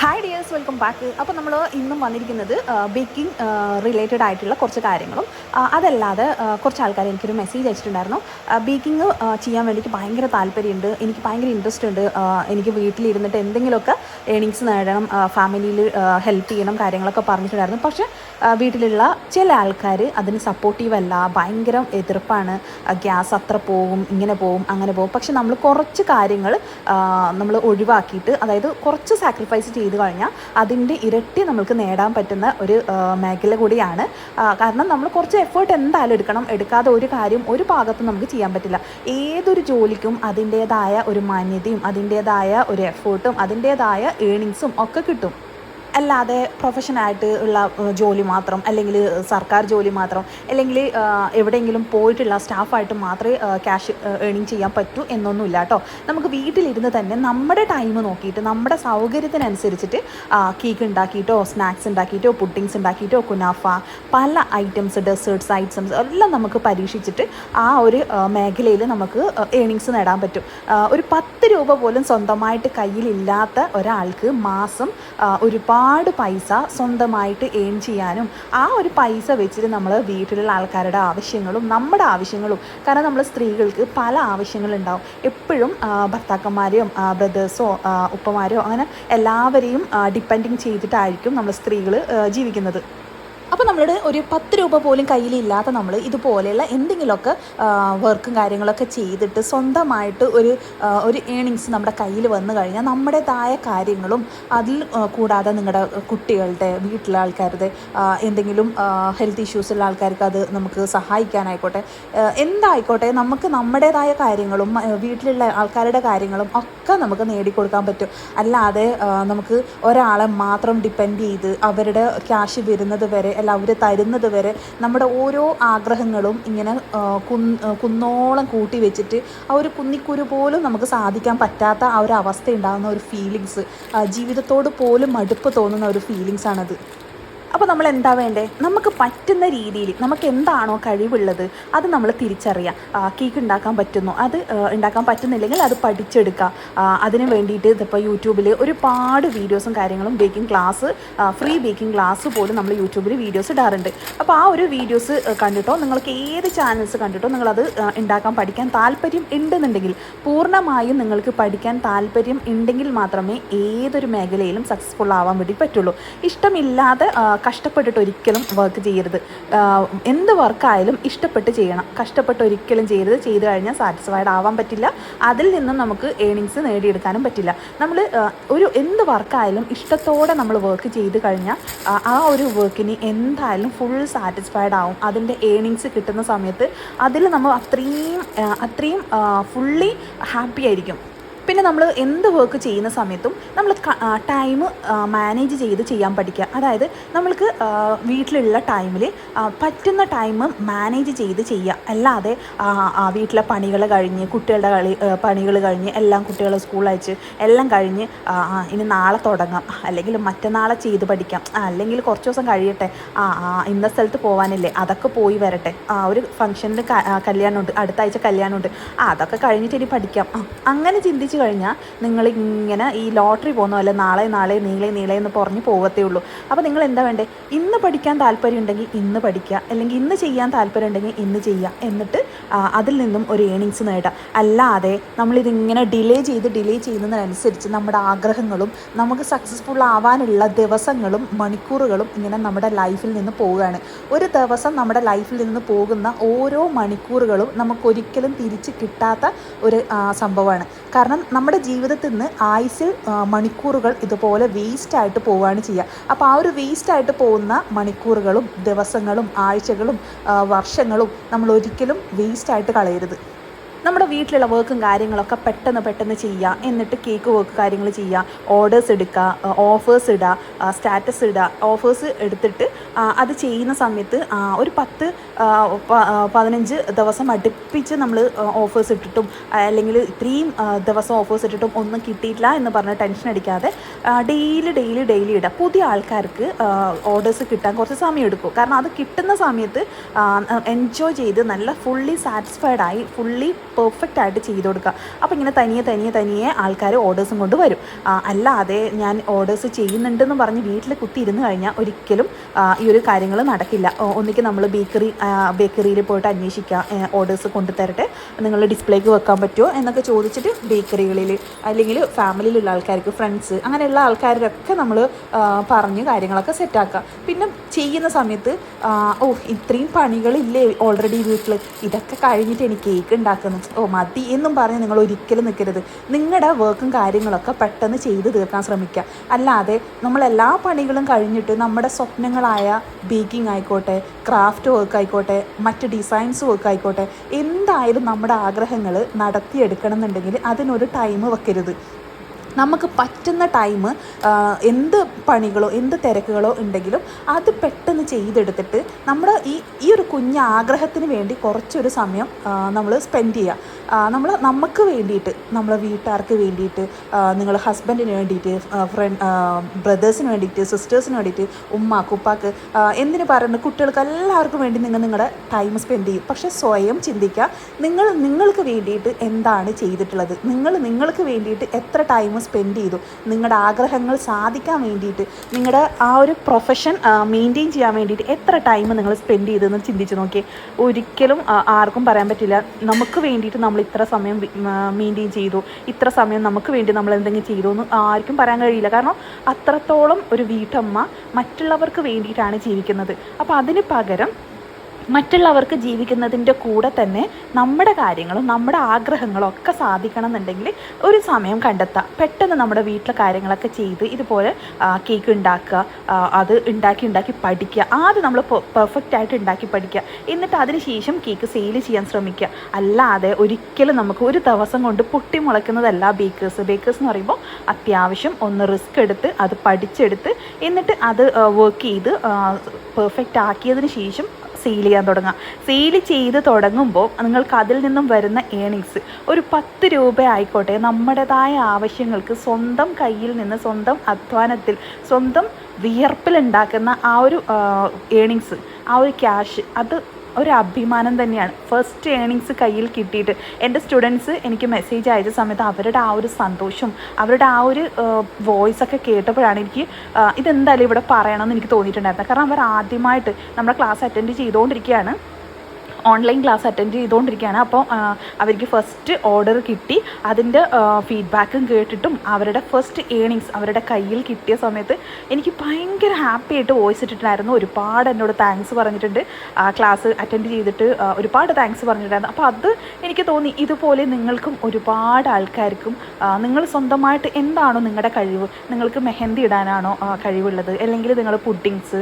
Hi dears, welcome back. അപ്പോൾ നമ്മൾ ഇന്നും വന്നിരിക്കുന്നത് ബേക്കിംഗ് റിലേറ്റഡ് ആയിട്ടുള്ള കുറച്ച് കാര്യങ്ങളും അതല്ലാതെ കുറച്ച് ആൾക്കാർ എനിക്കൊരു മെസ്സേജ് അയച്ചിട്ടുണ്ടായിരുന്നു. ബേക്കിംഗ് ചെയ്യാൻ വേണ്ടിയിട്ട് ഭയങ്കര താല്പര്യമുണ്ട്, എനിക്ക് ഭയങ്കര ഇൻട്രസ്റ്റ് ഉണ്ട്, എനിക്ക് വീട്ടിലിരുന്നിട്ട് എന്തെങ്കിലുമൊക്കെ ഏണിങ്സ് നേടണം, ഫാമിലിയിൽ ഹെൽപ്പ് ചെയ്യണം കാര്യങ്ങളൊക്കെ പറഞ്ഞിട്ടുണ്ടായിരുന്നു. പക്ഷേ വീട്ടിലുള്ള ചില ആൾക്കാർ അതിന് സപ്പോർട്ടീവ് അല്ല, ഭയങ്കര എതിർപ്പാണ്. ഗ്യാസ് അത്ര പോകും, ഇങ്ങനെ പോകും, അങ്ങനെ പോകും. പക്ഷെ നമ്മൾ കുറച്ച് കാര്യങ്ങൾ നമ്മൾ ഒഴിവാക്കിയിട്ട്, അതായത് കുറച്ച് സാക്രിഫൈസ് ചെയ്ത് കഴിഞ്ഞാൽ അതിൻ്റെ ഇരട്ടി നമുക്ക് നേടാൻ പറ്റുന്ന ഒരു മേഖല കൂടിയാണ്. കാരണം നമ്മൾ കുറച്ച് എഫേർട്ട് എന്തായാലും എടുക്കണം. എടുക്കാതെ ഒരു കാര്യം ഒരു ഭാഗത്തും നമുക്ക് ചെയ്യാൻ പറ്റില്ല. ഏതൊരു ജോലിക്കും അതിൻ്റേതായ ഒരു മാന്യതയും അതിൻ്റേതായ ഒരു എഫേർട്ടും അതിൻ്റേതായ ഏണിങ്സും ഒക്കെ കിട്ടും. അല്ലാതെ പ്രൊഫഷനായിട്ട് ഉള്ള ജോലി മാത്രം, അല്ലെങ്കിൽ സർക്കാർ ജോലി മാത്രം, അല്ലെങ്കിൽ എവിടെയെങ്കിലും പോയിട്ടുള്ള സ്റ്റാഫായിട്ട് മാത്രമേ ക്യാഷ് ഏണിങ് ചെയ്യാൻ പറ്റൂ എന്നൊന്നുമില്ല കേട്ടോ. നമുക്ക് വീട്ടിലിരുന്ന് തന്നെ നമ്മുടെ ടൈം നോക്കിയിട്ട് നമ്മുടെ സൗകര്യത്തിനനുസരിച്ചിട്ട് കേക്ക് ഉണ്ടാക്കിയിട്ടോ സ്നാക്സ് ഉണ്ടാക്കിയിട്ടോ പുഡിങ്സ് ഉണ്ടാക്കിയിട്ടോ കുനാഫ പല ഐറ്റംസ്, ഡെസേർട്ട്സ് ഐറ്റംസ് എല്ലാം നമുക്ക് പരീക്ഷിച്ചിട്ട് ആ ഒരു മേഖലയിൽ നമുക്ക് ഏണിങ്സ് നേടാൻ പറ്റും. ഒരു 10 രൂപ പോലും സ്വന്തമായിട്ട് കയ്യിലില്ലാത്ത ഒരാൾക്ക് മാസം ഒരുപാട് പൈസ സ്വന്തമായിട്ട് ഏൺ ചെയ്യാനും, ആ ഒരു പൈസ വെച്ചിട്ട് നമ്മൾ വീട്ടിലുള്ള ആൾക്കാരുടെ ആവശ്യങ്ങളും നമ്മുടെ ആവശ്യങ്ങളും, കാരണം നമ്മൾ സ്ത്രീകൾക്ക് പല ആവശ്യങ്ങളുണ്ടാവും. എപ്പോഴും ഭർത്താക്കന്മാരെയോ ബ്രദേഴ്സോ ഉപ്പമാരെയോ അങ്ങനെ എല്ലാവരെയും ഡിപ്പെൻഡിങ് ചെയ്തിട്ടായിരിക്കും നമ്മൾ സ്ത്രീകൾ ജീവിക്കുന്നത്. അപ്പോൾ നമ്മളുടെ ഒരു 10 രൂപ പോലും കയ്യിലില്ലാത്ത നമ്മൾ ഇതുപോലെയുള്ള എന്തെങ്കിലുമൊക്കെ വർക്കും കാര്യങ്ങളൊക്കെ ചെയ്തിട്ട് സ്വന്തമായിട്ട് ഒരു ഏണിങ്സ് നമ്മുടെ കയ്യിൽ വന്നു കഴിഞ്ഞാൽ നമ്മുടേതായ കാര്യങ്ങളും, അതിൽ കൂടാതെ നിങ്ങളുടെ കുട്ടികളുടെ വീട്ടിലെ ആൾക്കാരുടെ എന്തെങ്കിലും ഹെൽത്ത് ഇഷ്യൂസ് ഉള്ള ആൾക്കാർക്ക് അത് നമുക്ക് സഹായിക്കാനായിക്കോട്ടെ, എന്തായിക്കോട്ടെ, നമുക്ക് നമ്മുടേതായ കാര്യങ്ങളും വീട്ടിലുള്ള ആൾക്കാരുടെ കാര്യങ്ങളും ഒക്കെ നമുക്ക് നേടിക്കൊടുക്കാൻ പറ്റും. അല്ലാതെ നമുക്ക് ഒരാളെ മാത്രം ഡിപ്പെൻഡ് ചെയ്ത് അവരുടെ ക്യാഷ് വരുന്നത് വരെ അല്ല അവർ തരുന്നത് വരെ നമ്മുടെ ഓരോ ആഗ്രഹങ്ങളും ഇങ്ങനെ കുന്നോളം കൂട്ടി വെച്ചിട്ട് ആ ഒരു കുന്നിക്കുരു പോലും നമുക്ക് സാധിക്കാൻ പറ്റാത്ത ആ ഒരു അവസ്ഥ ഉണ്ടാകുന്ന ഒരു ഫീലിങ്സ്, ജീവിതത്തോട് പോലും മടുപ്പ് തോന്നുന്ന ഒരു ഫീലിങ്സാണത്. അപ്പോൾ നമ്മൾ എന്താ വേണ്ടേ, നമുക്ക് പറ്റുന്ന രീതിയിൽ നമുക്ക് എന്താണോ കഴിവുള്ളത് അത് നമ്മൾ തിരിച്ചറിയാം. കേക്ക് ഉണ്ടാക്കാൻ പറ്റുന്നു, അത് ഉണ്ടാക്കാൻ പറ്റുന്നില്ലെങ്കിൽ അത് പഠിച്ചെടുക്കുക. അതിന് വേണ്ടിയിട്ട് ഇതിപ്പോൾ യൂട്യൂബിൽ ഒരുപാട് വീഡിയോസും കാര്യങ്ങളും, baking class, free baking class പോലും നമ്മൾ യൂട്യൂബിൽ വീഡിയോസ് ഇടാറുണ്ട്. അപ്പോൾ ആ ഒരു വീഡിയോസ് കണ്ടിട്ടോ, നിങ്ങൾക്ക് ഏത് ചാനൽസ് കണ്ടിട്ടോ നിങ്ങളത് ഉണ്ടാക്കാൻ പഠിക്കാൻ താല്പര്യം ഉണ്ടെന്നുണ്ടെങ്കിൽ, പൂർണ്ണമായും നിങ്ങൾക്ക് പഠിക്കാൻ താല്പര്യം ഉണ്ടെങ്കിൽ മാത്രമേ ഏതൊരു മേഖലയിലും സക്സസ്ഫുൾ ആവാൻ വേണ്ടി പറ്റുള്ളൂ. ഇഷ്ടമില്ലാതെ കഷ്ടപ്പെട്ടിട്ട് ഒരിക്കലും വർക്ക് ചെയ്യരുത്. എന്ത് വർക്കായാലും ഇഷ്ടപ്പെട്ട് ചെയ്യണം, കഷ്ടപ്പെട്ട് ഒരിക്കലും ചെയ്യരുത്. ചെയ്ത് കഴിഞ്ഞാൽ സാറ്റിസ്ഫൈഡ് ആവാൻ പറ്റില്ല, അതിൽ നിന്നും നമുക്ക് ഏണിങ്സ് നേടിയെടുക്കാനും പറ്റില്ല. നമ്മൾ എന്ത് വർക്കായാലും ഇഷ്ടത്തോടെ നമ്മൾ വർക്ക് ചെയ്ത് കഴിഞ്ഞാൽ ആ ഒരു വർക്കിന് എന്തായാലും ഫുൾ സാറ്റിസ്ഫൈഡ് ആവും. അതിൻ്റെ ഏണിങ്സ് കിട്ടുന്ന സമയത്ത് അതിൽ നമ്മൾ അത്രയും ഫുള്ളി ഹാപ്പി ആയിരിക്കും. പിന്നെ നമ്മൾ എന്ത് വർക്ക് ചെയ്യുന്ന സമയത്തും നമ്മൾ ടൈം മാനേജ് ചെയ്ത് ചെയ്യാൻ പഠിക്കുക. അതായത് നമ്മൾക്ക് വീട്ടിലുള്ള ടൈമിൽ പറ്റുന്ന ടൈം മാനേജ് ചെയ്ത് ചെയ്യുക. അല്ലാതെ വീട്ടിലെ പണികൾ കഴിഞ്ഞ് കുട്ടികളുടെ പണികൾ കഴിഞ്ഞ് എല്ലാം കുട്ടികളെ സ്കൂളിൽ അയച്ച് എല്ലാം കഴിഞ്ഞ് ഇനി നാളെ തുടങ്ങാം, അല്ലെങ്കിൽ മറ്റന്നാളെ ചെയ്ത് പഠിക്കാം, അല്ലെങ്കിൽ കുറച്ച് ദിവസം കഴിയട്ടെ, ഇന്ന സ്ഥലത്ത് പോകാനില്ലേ അതൊക്കെ പോയി വരട്ടെ, ഒരു ഫംഗ്ഷനിൽ കല്യാണമുണ്ട്, അടുത്ത ആഴ്ച കല്യാണമുണ്ട്, അതൊക്കെ കഴിഞ്ഞിട്ട് ഇനി പഠിക്കാം, അങ്ങനെ ചിന്തിച്ച് കഴിഞ്ഞാൽ നിങ്ങളിങ്ങനെ ഈ ലോട്ടറി പോകുന്ന പോലെ നാളെ നീളെ എന്ന് പറഞ്ഞ് പോകത്തേ ഉള്ളൂ. അപ്പോൾ നിങ്ങൾ എന്താ വേണ്ടേ, ഇന്ന് പഠിക്കാൻ താല്പര്യം ഉണ്ടെങ്കിൽ ഇന്ന് പഠിക്കുക, അല്ലെങ്കിൽ ഇന്ന് ചെയ്യാൻ താല്പര്യം ഉണ്ടെങ്കിൽ ഇന്ന് ചെയ്യുക, എന്നിട്ട് അതിൽ നിന്നും ഒരു ഏണിങ്സ് നേടുക. അല്ലാതെ നമ്മളിതിങ്ങനെ ഡിലേ ചെയ്യുന്നതിനനുസരിച്ച് നമ്മുടെ ആഗ്രഹങ്ങളും നമുക്ക് സക്സസ്ഫുൾ ആവാനുള്ള ദിവസങ്ങളും മണിക്കൂറുകളും ഇങ്ങനെ നമ്മുടെ ലൈഫിൽ നിന്ന് പോവുകയാണ്. ഒരു ദിവസം നമ്മുടെ ലൈഫിൽ നിന്ന് പോകുന്ന ഓരോ മണിക്കൂറുകളും നമുക്കൊരിക്കലും തിരിച്ച് കിട്ടാത്ത ഒരു സംഭവമാണ്. കാരണം നമ്മുടെ ജീവിതത്തിൽ നിന്ന് ആയുസ്സിൽ മണിക്കൂറുകൾ ഇതുപോലെ വേസ്റ്റായിട്ട് പോവുകയാണ് ചെയ്യുക. അപ്പോൾ ആ ഒരു വേസ്റ്റായിട്ട് പോകുന്ന മണിക്കൂറുകളും ദിവസങ്ങളും ആഴ്ചകളും വർഷങ്ങളും നമ്മൾ ഒരിക്കലും വേസ്റ്റായിട്ട് കളയരുത്. നമ്മുടെ വീട്ടിലുള്ള വർക്കും കാര്യങ്ങളൊക്കെ പെട്ടെന്ന് ചെയ്യുക. എന്നിട്ട് കേക്ക് വർക്ക് കാര്യങ്ങൾ ചെയ്യുക, ഓർഡേഴ്സ് എടുക്കുക, ഓഫേഴ്സ് ഇടുക, സ്റ്റാറ്റസ് ഇടുക. ഓഫേഴ്സ് എടുത്തിട്ട് അത് ചെയ്യുന്ന സമയത്ത് ഒരു 10-15 ദിവസം അടുപ്പിച്ച് നമ്മൾ ഓഫേഴ്സ് ഇട്ടിട്ടും, അല്ലെങ്കിൽ ഇത്രയും ദിവസം ഓഫേഴ്സ് ഇട്ടിട്ടും ഒന്നും കിട്ടിയിട്ടില്ല എന്ന് പറഞ്ഞ് ടെൻഷൻ അടിക്കാതെ ഡെയിലി ഇടുക. പുതിയ ആൾക്കാർക്ക് ഓർഡേഴ്സ് കിട്ടാൻ കുറച്ച് സമയം എടുക്കും. കാരണം അത് കിട്ടുന്ന സമയത്ത് എൻജോയ് ചെയ്ത് നല്ല ഫുള്ളി സാറ്റിസ്ഫൈഡ് ആയി ഫുള്ളി പെർഫെക്റ്റ് ആയിട്ട് ചെയ്ത് കൊടുക്കുക. അപ്പോൾ ഇങ്ങനെ തനിയെ ആൾക്കാർ ഓർഡേഴ്സും കൊണ്ട് വരും. അല്ലാതെ ഞാൻ ഓർഡേഴ്സ് ചെയ്യുന്നുണ്ടെന്ന് പറഞ്ഞ് വീട്ടിൽ കുത്തിയിരുന്ന് കഴിഞ്ഞാൽ ഒരിക്കലും ഈ ഒരു കാര്യങ്ങൾ നടക്കില്ല. ഒന്നിക്ക് നമ്മൾ ബേക്കറിയിൽ പോയിട്ട് അന്വേഷിക്കുക, ഓർഡേഴ്സ് കൊണ്ടുതരട്ടെ, നിങ്ങൾ ഡിസ്പ്ലേക്ക് വെക്കാൻ പറ്റുമോ എന്നൊക്കെ ചോദിച്ചിട്ട് ബേക്കറികളിൽ അല്ലെങ്കിൽ ഫാമിലിയിലുള്ള ആൾക്കാർക്ക്, ഫ്രണ്ട്സ്, അങ്ങനെയുള്ള ആൾക്കാരൊക്കെ നമ്മൾ പറഞ്ഞ് കാര്യങ്ങളൊക്കെ സെറ്റാക്കുക. പിന്നെ ചെയ്യുന്ന സമയത്ത് ഇത്രയും പണികളില്ലേ ഓൾറെഡി വീട്ടിൽ, ഇതൊക്കെ കഴിഞ്ഞിട്ട് എനിക്ക് കേക്ക് ഉണ്ടാക്കുന്നു, മതി എന്നും പറഞ്ഞ് നിങ്ങൾ ഒരിക്കലും നിൽക്കരുത്. നിങ്ങളുടെ വർക്കും കാര്യങ്ങളൊക്കെ പെട്ടെന്ന് ചെയ്ത് തീർക്കാൻ ശ്രമിക്കുക. അല്ലാതെ നമ്മളെല്ലാ പണികളും കഴിഞ്ഞിട്ട് നമ്മുടെ സ്വപ്നങ്ങളായ ബേക്കിംഗ് ആയിക്കോട്ടെ, ക്രാഫ്റ്റ് വർക്ക് ആയിക്കോട്ടെ, മറ്റ് ഡിസൈൻസ് വർക്ക് ആയിക്കോട്ടെ, എന്തായാലും നമ്മുടെ ആഗ്രഹങ്ങൾ നടത്തിയെടുക്കണം എന്നുണ്ടെങ്കിൽ അതിനൊരു ടൈം വെക്കരുത്. നമുക്ക് പറ്റുന്ന ടൈം എന്ത് പണികളോ എന്ത് തിരക്കുകളോ ഉണ്ടെങ്കിലും അത് പെട്ടെന്ന് ചെയ്തെടുത്തിട്ട് നമ്മുടെ ഈ ഒരു കുഞ്ഞ് ആഗ്രഹത്തിന് വേണ്ടി കുറച്ചൊരു സമയം നമ്മൾ സ്പെൻഡ് ചെയ്യുക. നമുക്ക് വേണ്ടിയിട്ട്, നമ്മളെ വീട്ടുകാർക്ക് വേണ്ടിയിട്ട്, നിങ്ങൾ ഹസ്ബൻഡിന് വേണ്ടിയിട്ട്, ബ്രദേഴ്സിന് വേണ്ടിയിട്ട്, സിസ്റ്റേഴ്സിന് വേണ്ടിയിട്ട്, ഉമ്മാക്ക് ഉപ്പാക്ക്, എന്തിനു പറയുന്നത്, കുട്ടികൾക്ക് എല്ലാവർക്കും വേണ്ടി നിങ്ങളുടെ ടൈം സ്പെൻഡ് ചെയ്യും. പക്ഷേ സ്വയം ചിന്തിക്കുക, നിങ്ങൾക്ക് വേണ്ടിയിട്ട് എന്താണ് ചെയ്തിട്ടുള്ളത്, നിങ്ങൾക്ക് വേണ്ടിയിട്ട് എത്ര ടൈം സ്പെൻഡ് ചെയ്തു, നിങ്ങളുടെ ആഗ്രഹങ്ങൾ സാധിക്കാൻ വേണ്ടിയിട്ട്, നിങ്ങളുടെ ആ ഒരു പ്രൊഫഷൻ മെയിൻറ്റെയിൻ ചെയ്യാൻ വേണ്ടിയിട്ട് എത്ര ടൈം നിങ്ങൾ സ്പെൻഡ് ചെയ്തെന്ന് ചിന്തിച്ച് നോക്കിയേ. ഒരിക്കലും ആർക്കും പറയാൻ പറ്റില്ല നമുക്ക് വേണ്ടിയിട്ട് നമ്മൾ ഇത്ര സമയം മെയിൻറ്റെയിൻ ചെയ്തു, ഇത്ര സമയം നമുക്ക് വേണ്ടി നമ്മൾ എന്തെങ്കിലും ചെയ്തു എന്ന് ആർക്കും പറയാൻ കഴിയില്ല. കാരണം അത്രത്തോളം ഒരു വീട്ടമ്മ മറ്റുള്ളവർക്ക് വേണ്ടിയിട്ടാണ് ജീവിക്കുന്നത്. അപ്പോൾ അതിന് പകരം മറ്റുള്ളവർക്ക് ജീവിക്കുന്നതിൻ്റെ കൂടെ തന്നെ നമ്മുടെ കാര്യങ്ങളും നമ്മുടെ ആഗ്രഹങ്ങളും ഒക്കെ സാധിക്കണം എന്നുണ്ടെങ്കിൽ ഒരു സമയം കണ്ടെത്തുക. പെട്ടെന്ന് നമ്മുടെ വീട്ടിലെ കാര്യങ്ങളൊക്കെ ചെയ്ത് ഇതുപോലെ കേക്ക് ഉണ്ടാക്കുക, അത് ഉണ്ടാക്കി പഠിക്കുക. ആദ്യം നമ്മൾ പെർഫെക്റ്റ് ആയിട്ട് ഉണ്ടാക്കി പഠിക്കുക, എന്നിട്ട് അതിന് ശേഷം കേക്ക് സെയിൽ ചെയ്യാൻ ശ്രമിക്കുക. അല്ലാതെ ഒരിക്കലും നമുക്ക് ഒരു ദിവസം കൊണ്ട് പൊട്ടിമുളയ്ക്കുന്നതല്ല ബേക്കേഴ്സ് എന്ന് പറയുമ്പോൾ അത്യാവശ്യം ഒന്ന് റിസ്ക് എടുത്ത് അത് പഠിച്ചെടുത്ത് എന്നിട്ട് അത് വർക്ക് ചെയ്ത് പെർഫെക്റ്റ് ആക്കിയതിന് ശേഷം സെയിൽ ചെയ്യാൻ തുടങ്ങുക. സെയിൽ ചെയ്ത് തുടങ്ങുമ്പോൾ നിങ്ങൾക്ക് അതിൽ നിന്നും വരുന്ന ഏണിങ്സ് ഒരു 10 രൂപ ആയിക്കോട്ടെ, നമ്മുടേതായ ആവശ്യങ്ങൾക്ക് സ്വന്തം കയ്യിൽ നിന്ന്, സ്വന്തം അധ്വാനത്തിൽ, സ്വന്തം വിയർപ്പിൽ ഉണ്ടാക്കുന്ന ആ ഒരു ഏണിങ്സ്, ആ ഒരു ക്യാഷ്, അത് ഒരു അഭിമാനം തന്നെയാണ്. ഫസ്റ്റ് ഏണിങ്സ് കയ്യിൽ കിട്ടിയിട്ട് എൻ്റെ സ്റ്റുഡൻസ് എനിക്ക് മെസ്സേജ് അയച്ച സമയത്ത് അവരുടെ ആ ഒരു സന്തോഷം, അവരുടെ ആ ഒരു വോയിസൊക്കെ കേട്ടപ്പോഴാണ് എനിക്ക് ഇതെന്തായാലും ഇവിടെ പറയണമെന്ന് എനിക്ക് തോന്നിയിട്ടുണ്ടായിരുന്നത്. കാരണം അവർ ആദ്യമായിട്ട് നമ്മുടെ ക്ലാസ് അറ്റൻഡ് ചെയ്തുകൊണ്ടിരിക്കുകയാണ്, ഓൺലൈൻ ക്ലാസ് അറ്റൻഡ് ചെയ്തുകൊണ്ടിരിക്കുകയാണ്. അപ്പോൾ അവർക്ക് ഫസ്റ്റ് ഓർഡർ കിട്ടി, അതിൻ്റെ ഫീഡ്ബാക്കും കേട്ടിട്ടും അവരുടെ ഫസ്റ്റ് ഏണിങ്സ് അവരുടെ കയ്യിൽ കിട്ടിയ സമയത്ത് എനിക്ക് ഭയങ്കര ഹാപ്പി ആയിട്ട് വോയിസ് ഇട്ടിട്ടുണ്ടായിരുന്നു. ഒരുപാട് എന്നോട് താങ്ക്സ് പറഞ്ഞിട്ടുണ്ട്, ക്ലാസ് അറ്റൻഡ് ചെയ്തിട്ട് ഒരുപാട് താങ്ക്സ് പറഞ്ഞിട്ടുണ്ടായിരുന്നു. അപ്പോൾ അത് എനിക്ക് തോന്നി ഇതുപോലെ നിങ്ങൾക്കും ഒരുപാട് ആൾക്കാർക്കും നിങ്ങൾ സ്വന്തമായിട്ട് എന്താണോ നിങ്ങളുടെ കഴിവ്, നിങ്ങൾക്ക് മെഹന്തി ഇടാനാണോ കഴിവുള്ളത്, അല്ലെങ്കിൽ നിങ്ങൾ പുഡിങ്സ്,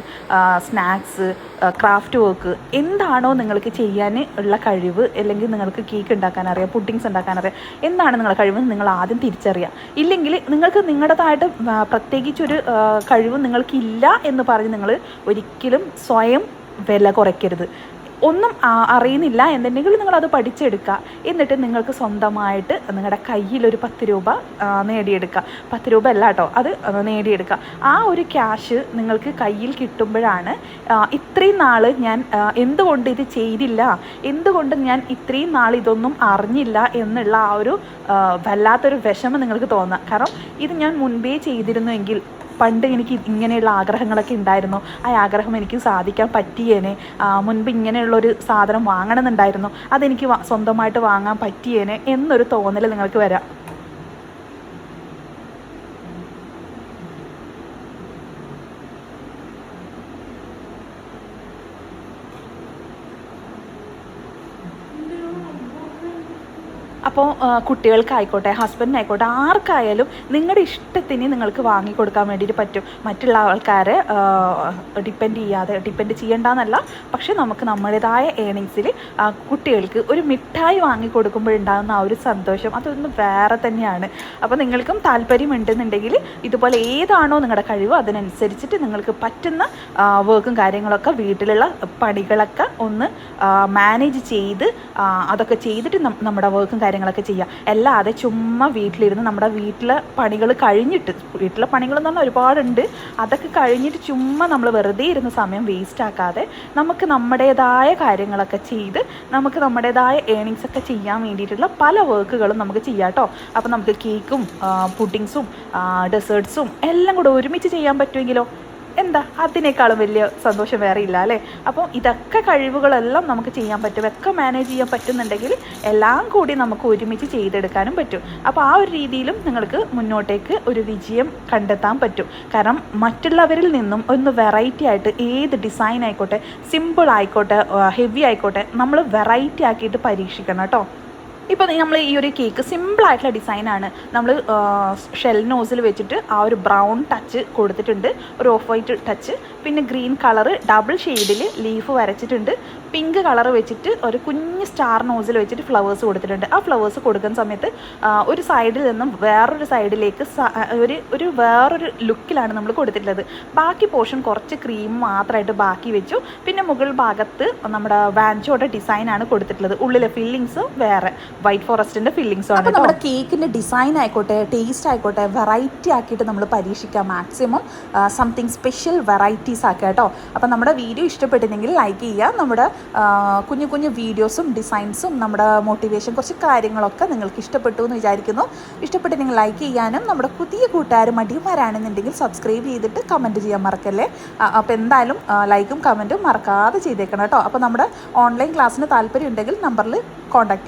സ്നാക്സ്, ക്രാഫ്റ്റ് വർക്ക്, എന്താണോ നിങ്ങൾക്ക് ചെയ്യാൻ ഉള്ള കഴിവ്, അല്ലെങ്കിൽ നിങ്ങൾക്ക് കേക്ക് ഉണ്ടാക്കാനറിയാം, പുഡിങ്സ് ഉണ്ടാക്കാനറിയാം, എന്താണ് നിങ്ങളുടെ കഴിവെന്ന് നിങ്ങൾ ആദ്യം തിരിച്ചറിയാം. ഇല്ലെങ്കിൽ നിങ്ങൾക്ക് നിങ്ങളുടേതായിട്ട് പ്രത്യേകിച്ചൊരു കഴിവ് നിങ്ങൾക്കില്ല എന്ന് പറഞ്ഞ് നിങ്ങൾ ഒരിക്കലും സ്വയം വില കുറയ്ക്കരുത്. ഒന്നും അറിയുന്നില്ല എന്നുണ്ടെങ്കിൽ നിങ്ങളത് പഠിച്ചെടുക്കുക. എന്നിട്ട് നിങ്ങൾക്ക് സ്വന്തമായിട്ട് നിങ്ങളുടെ കയ്യിലൊരു 10 രൂപ നേടിയെടുക്കുക. 10 രൂപ അല്ല കേട്ടോ, അത് നേടിയെടുക്കുക. ആ ഒരു ക്യാഷ് നിങ്ങൾക്ക് കയ്യിൽ കിട്ടുമ്പോഴാണ് ഇത്രയും നാൾ ഞാൻ എന്തുകൊണ്ട് ഇത് ചെയ്തില്ല, എന്തുകൊണ്ട് ഞാൻ ഇത്രയും നാൾ ഇതൊന്നും അറിഞ്ഞില്ല എന്നുള്ള ആ ഒരു വല്ലാത്തൊരു വിഷമം നിങ്ങൾക്ക് തോന്നുക. കാരണം ഇത് ഞാൻ മുൻപേ ചെയ്തിരുന്നുവെങ്കിൽ, പണ്ട് എനിക്ക് ഇങ്ങനെയുള്ള ആഗ്രഹങ്ങളൊക്കെ ഉണ്ടായിരുന്നു, ആ ആഗ്രഹം എനിക്ക് സാധിക്കാൻ പറ്റിയേനെ, മുൻപ് ഇങ്ങനെയുള്ളൊരു സാധനം വാങ്ങണമെന്നുണ്ടായിരുന്നു, അതെനിക്ക് സ്വന്തമായിട്ട് വാങ്ങാൻ പറ്റിയേനെ എന്നൊരു തോന്നൽ നിങ്ങൾക്ക് വരാം. അപ്പോൾ കുട്ടികൾക്കായിക്കോട്ടെ, ഹസ്ബൻഡിനായിക്കോട്ടെ, ആർക്കായാലും നിങ്ങളുടെ ഇഷ്ടത്തിന് നിങ്ങൾക്ക് വാങ്ങിക്കൊടുക്കാൻ വേണ്ടിയിട്ട് പറ്റും. മറ്റുള്ള ആൾക്കാരെ ഡിപ്പെൻഡ് ചെയ്യേണ്ടെന്നല്ല, പക്ഷേ നമുക്ക് നമ്മുടേതായ ഏണിങ്സിൽ കുട്ടികൾക്ക് ഒരു മിഠായി വാങ്ങിക്കൊടുക്കുമ്പോഴുണ്ടാകുന്ന ആ ഒരു സന്തോഷം അതൊന്ന് വേറെ തന്നെയാണ്. അപ്പോൾ നിങ്ങൾക്കും താല്പര്യമുണ്ടെന്നുണ്ടെങ്കിൽ ഇതുപോലെ ഏതാണോ നിങ്ങളുടെ കഴിവ് അതിനനുസരിച്ചിട്ട് നിങ്ങൾക്ക് പറ്റുന്ന വർക്കും കാര്യങ്ങളൊക്കെ, വീട്ടിലുള്ള പണികളൊക്കെ ഒന്ന് മാനേജ് ചെയ്ത് അതൊക്കെ ചെയ്തിട്ട് നമ്മുടെ വർക്കും കാര്യങ്ങളും കാര്യങ്ങളൊക്കെ ചെയ്യുക. അല്ലാതെ ചുമ്മാ വീട്ടിലിരുന്ന് നമ്മുടെ വീട്ടിലെ പണികൾ കഴിഞ്ഞിട്ട്, വീട്ടിലെ പണികളെന്ന് പറഞ്ഞാൽ ഒരുപാടുണ്ട്, അതൊക്കെ കഴിഞ്ഞിട്ട് ചുമ്മാ നമ്മൾ വെറുതെ ഇരുന്ന് സമയം വേസ്റ്റ് ആക്കാതെ നമുക്ക് നമ്മുടേതായ കാര്യങ്ങളൊക്കെ ചെയ്ത് നമുക്ക് നമ്മുടേതായ ഏണിങ്സ് ഒക്കെ ചെയ്യാൻ വേണ്ടിയിട്ടുള്ള പല വർക്കുകളും നമുക്ക് ചെയ്യാം കേട്ടോ. അപ്പോൾ നമുക്ക് കേക്കും പുഡിങ്സും ഡെസേർട്ട്സും എല്ലാം കൂടെ ഒരുമിച്ച് ചെയ്യാൻ പറ്റുമെങ്കിലോ, എന്താ അതിനേക്കാളും വലിയ സന്തോഷം വേറെ ഇല്ല അല്ലേ. അപ്പോൾ ഇതൊക്കെ കഴിവുകളെല്ലാം നമുക്ക് ചെയ്യാൻ പറ്റും, ഒക്കെ മാനേജ് ചെയ്യാൻ പറ്റുന്നുണ്ടെങ്കിൽ എല്ലാം കൂടി നമുക്ക് ഒരുമിച്ച് ചെയ്തെടുക്കാനും പറ്റും. അപ്പോൾ ആ ഒരു രീതിയിലും നിങ്ങൾക്ക് മുന്നോട്ടേക്ക് ഒരു വിജയം കണ്ടെത്താൻ പറ്റും. കാരണം മറ്റുള്ളവരിൽ നിന്നും ഒന്ന് വെറൈറ്റി ആയിട്ട്, ഏത് ഡിസൈൻ ആയിക്കോട്ടെ, സിമ്പിൾ ആയിക്കോട്ടെ, ഹെവി ആയിക്കോട്ടെ, നമ്മൾ വെറൈറ്റി ആക്കിയിട്ട് പരീക്ഷിക്കണം കേട്ടോ. ഇപ്പോൾ നമ്മൾ ഈ ഒരു കേക്ക് സിമ്പിളായിട്ടുള്ള ഡിസൈനാണ്. നമ്മൾ ഷെൽ നോസിൽ വെച്ചിട്ട് ആ ഒരു ബ്രൗൺ ടച്ച് കൊടുത്തിട്ടുണ്ട്, ഒരു ഓഫ് വൈറ്റ് ടച്ച്, പിന്നെ ഗ്രീൻ കളറ് ഡബിൾ ഷെയ്ഡിൽ ലീഫ് വരച്ചിട്ടുണ്ട്, പിങ്ക് കളർ വെച്ചിട്ട് ഒരു കുഞ്ഞ് സ്റ്റാർ നോസിൽ വെച്ചിട്ട് ഫ്ലവേഴ്സ് കൊടുത്തിട്ടുണ്ട്. ആ ഫ്ലവേഴ്സ് കൊടുക്കുന്ന സമയത്ത് ഒരു സൈഡിൽ നിന്നും വേറൊരു സൈഡിലേക്ക് വേറൊരു ലുക്കിലാണ് നമ്മൾ കൊടുത്തിട്ടുള്ളത്. ബാക്കി പോർഷൻ കുറച്ച് ക്രീം മാത്രമായിട്ട് ബാക്കി വെച്ചു. പിന്നെ മുകൾ ഭാഗത്ത് നമ്മുടെ വാൻചോയുടെ ഡിസൈനാണ് കൊടുത്തിട്ടുള്ളത്. ഉള്ളിലെ ഫില്ലിങ്സ് വേറെ വൈറ്റ് ഫോറസ്റ്റിൻ്റെ ഫില്ലിങ്സും ആണ്. നമ്മുടെ കേക്കിൻ്റെ ഡിസൈൻ ആയിക്കോട്ടെ, ടേസ്റ്റ് ആയിക്കോട്ടെ, വെറൈറ്റി ആക്കിയിട്ട് നമ്മൾ പരീക്ഷിക്കാം. മാക്സിമം സംതിങ് സ്പെഷ്യൽ വെറൈറ്റീസ് ആക്കുക കേട്ടോ. അപ്പോൾ നമ്മുടെ വീഡിയോ ഇഷ്ടപ്പെട്ടിരുന്നെങ്കിൽ ലൈക്ക് ചെയ്യുക. നമ്മുടെ കുഞ്ഞു കുഞ്ഞു വീഡിയോസും ഡിസൈൻസും നമ്മുടെ മോട്ടിവേഷൻ കുറച്ച് കാര്യങ്ങളൊക്കെ നിങ്ങൾക്ക് ഇഷ്ടപ്പെട്ടു എന്ന് വിചാരിക്കുന്നു. ഇഷ്ടപ്പെട്ടിരുന്നെങ്കിൽ ലൈക്ക് ചെയ്യാനും നമ്മുടെ പുതിയ കൂട്ടുകാർ മടിയന്മാരാണെന്നുണ്ടെങ്കിൽ സബ്സ്ക്രൈബ് ചെയ്തിട്ട് കമൻറ്റ് ചെയ്യാൻ മറക്കല്ലേ. അപ്പോൾ എന്തായാലും ലൈക്കും കമൻറ്റും മറക്കാതെ ചെയ്തേക്കണം കേട്ടോ. അപ്പോൾ നമ്മുടെ ഓൺലൈൻ ക്ലാസ്സിന് താല്പര്യം ഉണ്ടെങ്കിൽ നമ്പറിൽ കോൺടാക്ട് ചെയ്യുക.